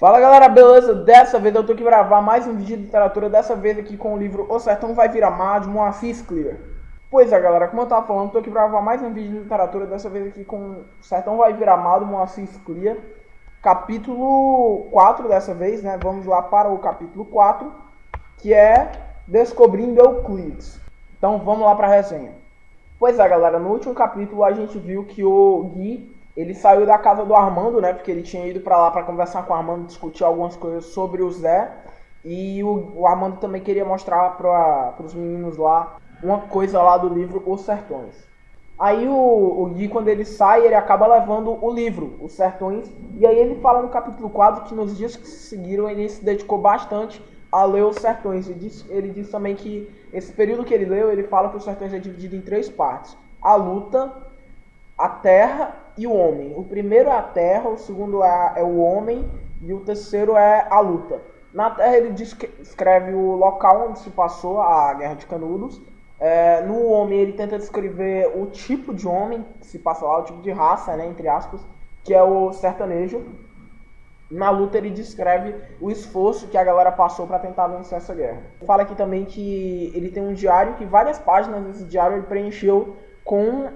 Fala galera, beleza? Dessa vez eu tô aqui gravar mais um vídeo de literatura, dessa vez aqui com o livro O Sertão Vai Virar Mar, de Moacir Clear. Pois é galera, como eu tava falando, tô aqui pra gravar mais um vídeo de literatura, dessa vez aqui com O Sertão Vai Virar Mar, do Moacir Clear. Capítulo 4 dessa vez, né? Vamos lá para o capítulo 4, que é Descobrindo Euclides. Então vamos lá pra resenha. Pois é galera, no último capítulo a gente viu que o Gui, ele saiu da casa do Armando, né? Porque ele tinha ido pra lá pra conversar com o Armando, discutir algumas coisas sobre o Zé. E o Armando também queria mostrar pros meninos lá uma coisa lá do livro Os Sertões. Aí o Gui, quando ele sai, ele acaba levando o livro, Os Sertões. E aí ele fala no capítulo 4 que nos dias que se seguiram ele se dedicou bastante a ler Os Sertões. Ele diz também que esse período que ele leu, ele fala que Os Sertões é dividido em 3 partes. A luta, a terra e o homem. O primeiro é a terra, o segundo é o homem e o terceiro é a luta. Na terra ele descreve o local onde se passou a Guerra de Canudos. No homem ele tenta descrever o tipo de homem que se passa lá, o tipo de raça, né, entre aspas, que é o sertanejo. Na luta ele descreve o esforço que a galera passou para tentar vencer essa guerra. Fala aqui também que ele tem um diário, que várias páginas desse diário ele preencheu com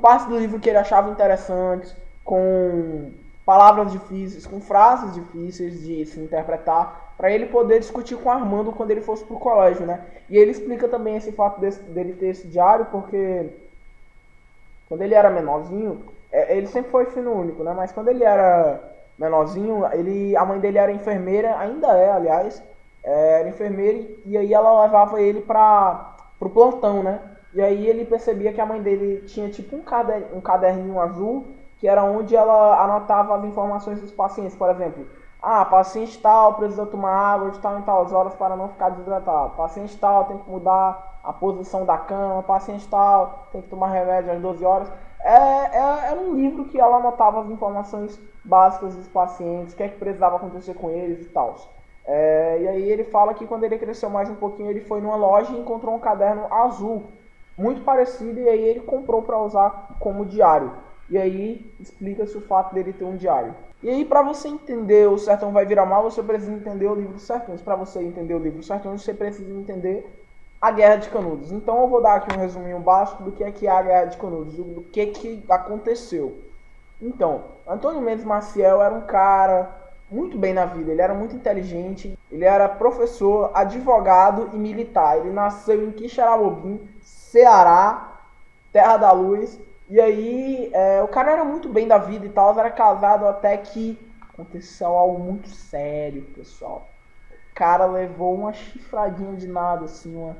partes do livro que ele achava interessantes, com palavras difíceis, com frases difíceis de se interpretar, para ele poder discutir com o Armando quando ele fosse pro colégio, né? E ele explica também esse fato dele ter esse diário, porque quando ele era menorzinho, ele sempre foi filho único, né? Mas quando ele era menorzinho, a mãe dele era enfermeira, ainda é, aliás, era enfermeira, e aí ela levava ele pro plantão, né? E aí ele percebia que a mãe dele tinha tipo um caderninho azul, que era onde ela anotava as informações dos pacientes. Por exemplo, paciente tal precisa tomar água de tal em tal horas para não ficar desidratado. Paciente tal tem que mudar a posição da cama. Paciente tal tem que tomar remédio às 12 horas. Era um livro que ela anotava as informações básicas dos pacientes, o que é que precisava acontecer com eles e tal. E aí ele fala que quando ele cresceu mais um pouquinho, ele foi numa loja e encontrou um caderno azul, muito parecido, e aí ele comprou para usar como diário. E aí explica-se o fato dele ter um diário. E aí, para você entender O Sertão Vai Virar Mar, você precisa entender o livro dos Sertões. Para você entender o livro dos Sertões, você precisa entender a Guerra de Canudos. Então eu vou dar aqui um resuminho básico do que é a Guerra de Canudos, do que aconteceu. Então, Antônio Mendes Maciel era um cara muito bem na vida, ele era muito inteligente, ele era professor, advogado e militar. Ele nasceu em Quixeramobim, Ceará, Terra da Luz. E aí, o cara era muito bem da vida e tal, era casado, até que aconteceu algo muito sério, pessoal. O cara levou uma chifradinha de nada, assim, uma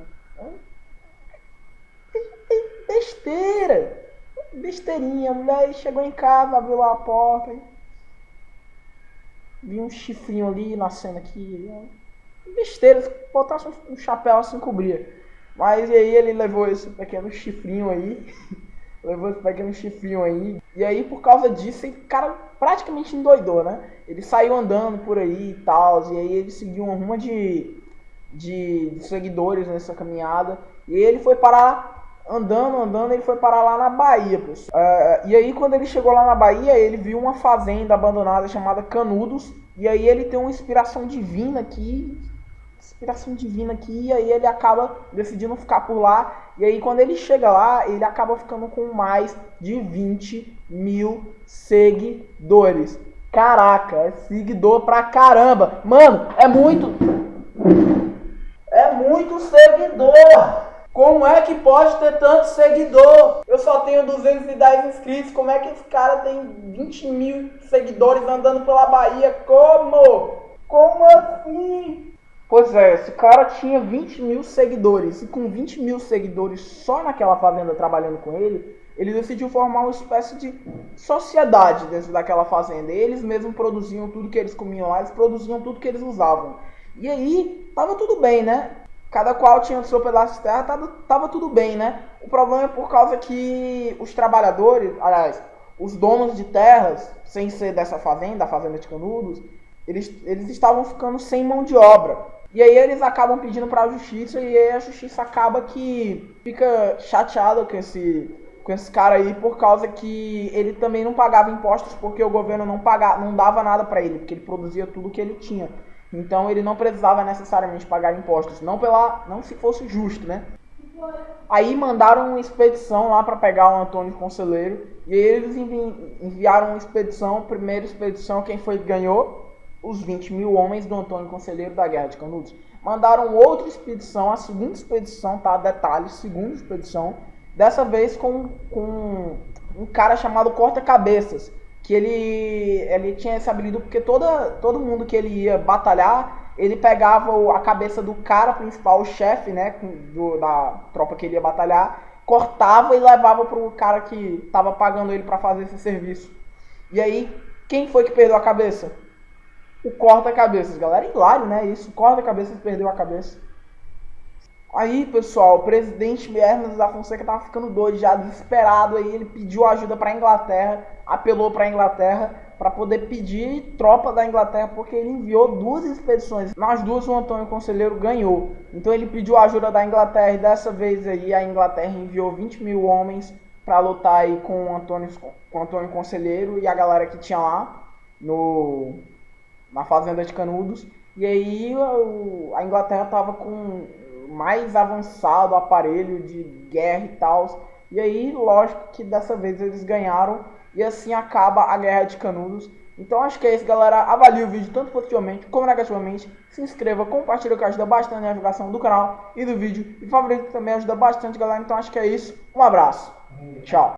besteirinha. A mulher chegou em casa, abriu lá a porta, viu um chifrinho ali nascendo aqui, besteira, se botasse um chapéu assim, cobria. Mas e aí ele levou esse pequeno chifrinho aí, e aí por causa disso, o cara praticamente endoidou, né? Ele saiu andando por aí e tal, e aí ele seguiu uma ruma de seguidores nessa caminhada, e aí ele foi parar, andando, ele foi parar lá na Bahia, pessoal. E aí quando ele chegou lá na Bahia, ele viu uma fazenda abandonada chamada Canudos, e aí ele tem uma inspiração divina aqui, e aí ele acaba decidindo ficar por lá. E aí quando ele chega lá, ele acaba ficando com mais de 20 mil seguidores. Caraca, é seguidor pra caramba. Mano, é muito seguidor. Como é que pode ter tanto seguidor? Eu só tenho 210 inscritos. Como é que esse cara tem 20 mil seguidores andando pela Bahia? Como assim? Pois é, esse cara tinha 20 mil seguidores, e com 20 mil seguidores só naquela fazenda trabalhando com ele, ele decidiu formar uma espécie de sociedade dentro daquela fazenda. Eles mesmos produziam tudo que eles comiam lá, eles produziam tudo que eles usavam. E aí, tava tudo bem, né? Cada qual tinha o seu pedaço de terra, tava tudo bem, né? O problema é por causa que os trabalhadores, aliás, os donos de terras, sem ser dessa fazenda, a fazenda de Canudos, eles estavam ficando sem mão de obra. E aí eles acabam pedindo para a justiça, e aí a justiça acaba que fica chateada com com esse cara aí por causa que ele também não pagava impostos porque o governo não dava nada para ele, porque ele produzia tudo que ele tinha. Então ele não precisava necessariamente pagar impostos, não se fosse justo, né? Aí mandaram uma expedição lá para pegar o Antônio Conselheiro e eles enviaram uma expedição, primeira expedição, quem foi que ganhou? Os 20 mil homens do Antônio Conselheiro da Guerra de Canudos. Mandaram outra expedição, a segunda expedição, tá? Detalhe, segunda expedição, dessa vez com um cara chamado Corta-Cabeças, que ele tinha esse habilidade porque todo mundo que ele ia batalhar, ele pegava a cabeça do cara principal, o chefe, né, da tropa que ele ia batalhar, cortava e levava pro cara que estava pagando ele para fazer esse serviço. E aí, quem foi que perdeu a cabeça? O Corta-Cabeças, galera. É hilário, né? Isso, o Corta-Cabeças perdeu a cabeça. Aí, pessoal, o presidente Hermes da Fonseca tava ficando doido, já desesperado. Aí ele pediu ajuda para a Inglaterra, apelou para a Inglaterra para poder pedir tropa da Inglaterra, porque ele enviou 2 expedições. Nas 2 o Antônio Conselheiro ganhou. Então ele pediu ajuda da Inglaterra e dessa vez aí a Inglaterra enviou 20 mil homens para lutar aí com o Antônio Conselheiro e a galera que tinha lá na fazenda de Canudos. E aí a Inglaterra tava com mais avançado aparelho de guerra e tal. E aí, lógico que dessa vez eles ganharam. E assim acaba a Guerra de Canudos. Então acho que é isso, galera. Avalie o vídeo tanto positivamente como negativamente. Se inscreva, compartilha, que ajuda bastante na divulgação do canal e do vídeo. E favorito também ajuda bastante, galera. Então acho que é isso. Um abraço. Tchau.